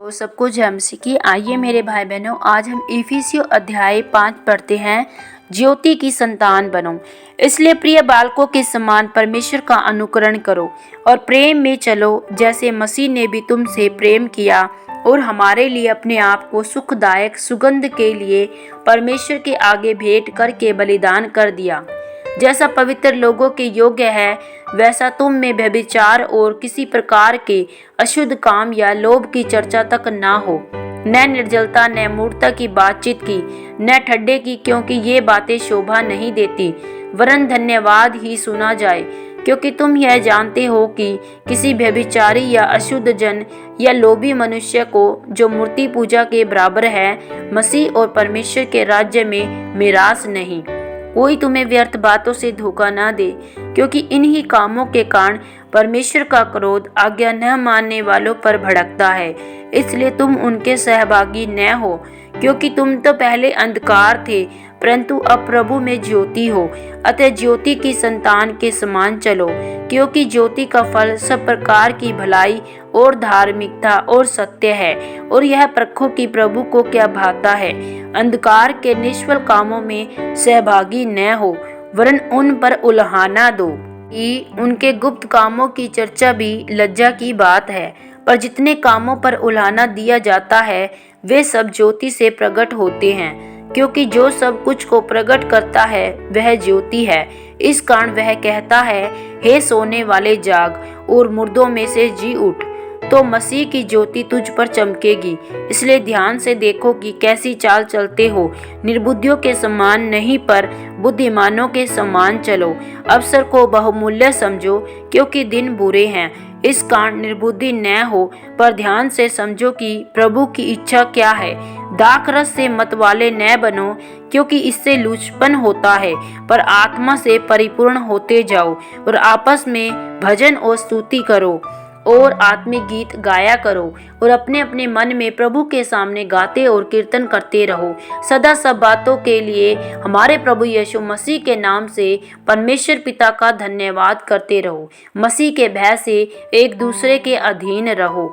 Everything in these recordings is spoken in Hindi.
तो सबको जय मसीह की। आइए मेरे भाई बहनों, आज हम इफिसियों अध्याय 5 पढ़ते हैं, ज्योति की संतान बनो। इसलिए प्रिय बालकों के समान परमेश्वर का अनुकरण करो और प्रेम में चलो, जैसे मसीह ने भी तुमसे प्रेम किया और हमारे लिए अपने आप को सुखदायक सुगंध के लिए परमेश्वर के आगे भेंट करके बलिदान कर दिया। जैसा पवित्र लोगों के योग्य है, वैसा तुम में व्यभिचार और किसी प्रकार के अशुद्ध काम या लोभ की चर्चा तक ना हो, न निर्जलता, न मूर्खता की बातचीत की, न ठड्डे की, क्योंकि ये बातें शोभा नहीं देती, वरन धन्यवाद ही सुना जाए। क्योंकि तुम यह जानते हो कि किसी व्यभिचारी या अशुद्ध जन या लोभी मनुष्य को, जो मूर्ति पूजा के बराबर है, मसीह और परमेश्वर के राज्य में मिरास नहीं। कोई तुम्हें व्यर्थ बातों से धोखा ना दे, क्योंकि इन्हीं कामों के कारण परमेश्वर का क्रोध आज्ञा न मानने वालों पर भड़कता है। इसलिए तुम उनके सहभागी न हो, क्योंकि तुम तो पहले अंधकार थे, परंतु अब प्रभु में ज्योति हो। अतः ज्योति की संतान के समान चलो, क्योंकि ज्योति का फल सब प्रकार की भलाई और धार्मिकता और सत्य है। और यह परखो कि प्रभु को क्या भाता है। अंधकार के निष्फल कामों में सहभागी न हो, वरन उन पर उल्हाना दो कि उनके गुप्त कामों की चर्चा भी लज्जा की बात है। पर जितने कामों पर उल्हाना दिया जाता है, वे सब ज्योति से प्रकट होते हैं, क्योंकि जो सब कुछ को प्रकट करता है वह ज्योति है। इस कारण वह कहता है, हे सोने वाले जाग और मुर्दों में से जी उठ, तो मसीह की ज्योति तुझ पर चमकेगी। इसलिए ध्यान से देखो कि कैसी चाल चलते हो, निर्बुद्धियों के समान नहीं, पर बुद्धिमानों के समान चलो। अवसर को बहुमूल्य समझो, क्योंकि दिन बुरे हैं। इस कारण निर्बुद्धि न हो, पर ध्यान से समझो कि प्रभु की इच्छा क्या है। दाखरस से मतवाले न बनो, क्योंकि इससे लूचपन होता है, पर आत्मा से परिपूर्ण होते जाओ और आपस में भजन और स्तुति करो और आत्मिक गीत गाया करो और अपने अपने मन में प्रभु के सामने गाते और कीर्तन करते रहो। सदा सब बातों के लिए हमारे प्रभु यीशु मसीह के नाम से परमेश्वर पिता का धन्यवाद करते रहो। मसीह के भय से एक दूसरे के अधीन रहो।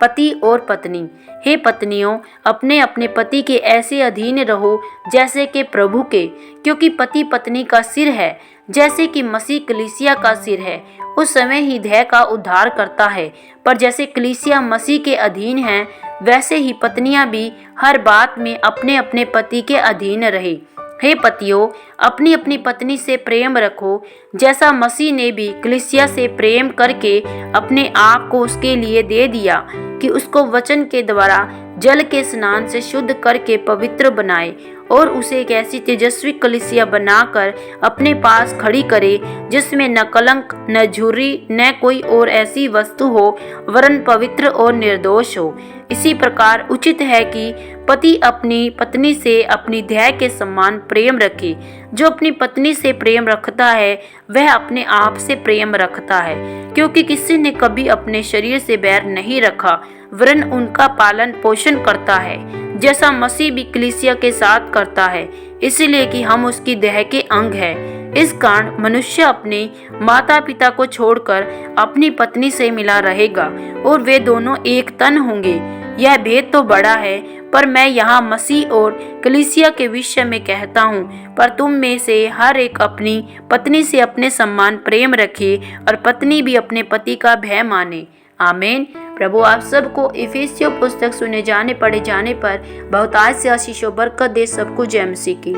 पति और पत्नी, हे पत्नियों, अपने अपने पति के ऐसे अधीन रहो जैसे कि प्रभु के, क्योंकि पति पत्नी का सिर है, जैसे कि मसीह कलीसिया का सिर है। उस समय ही देह का उद्धार करता है। पर जैसे कलीसिया मसीह के अधीन है, वैसे ही पत्नियां भी हर बात में अपने अपने पति के अधीन रहे। हे पतियों, अपनी अपनी पत्नी से प्रेम रखो, जैसा मसीह ने भी कलीसिया से प्रेम करके अपने आप को उसके लिए दे दिया, कि उसको वचन के द्वारा जल के स्नान से शुद्ध करके पवित्र बनाए और उसे एक ऐसी तेजस्वी कलीसिया बनाकर अपने पास खड़ी करे, जिसमें न कलंक, न झुर्री, न कोई और ऐसी वस्तु हो, वरन पवित्र और निर्दोष हो। इसी प्रकार उचित है कि पति अपनी पत्नी से अपनी देह के समान प्रेम रखे। जो अपनी पत्नी से प्रेम रखता है, वह अपने आप से प्रेम रखता है, क्योंकि किसी ने कभी अपने शरीर से बैर नहीं रखा, वरन उनका पालन पोषण करता है, जैसा मसीह भी कलीसिया के साथ करता है, इसलिए कि हम उसकी देह के अंग हैं। इस कारण मनुष्य अपने माता पिता को छोड़कर अपनी पत्नी से मिला रहेगा और वे दोनों एक तन होंगे। यह भेद तो बड़ा है, पर मैं यहाँ मसीह और कलीसिया के विषय में कहता हूँ। पर तुम में से हर एक अपनी पत्नी से अपने समान प्रेम रखे और पत्नी भी अपने पति का भय माने। आमीन। प्रभु आप सबको इफिसियों पुस्तक सुने जाने पढ़े जाने पर बहुतायत से आशीष और बरकत दे। सबको जय मसीह की।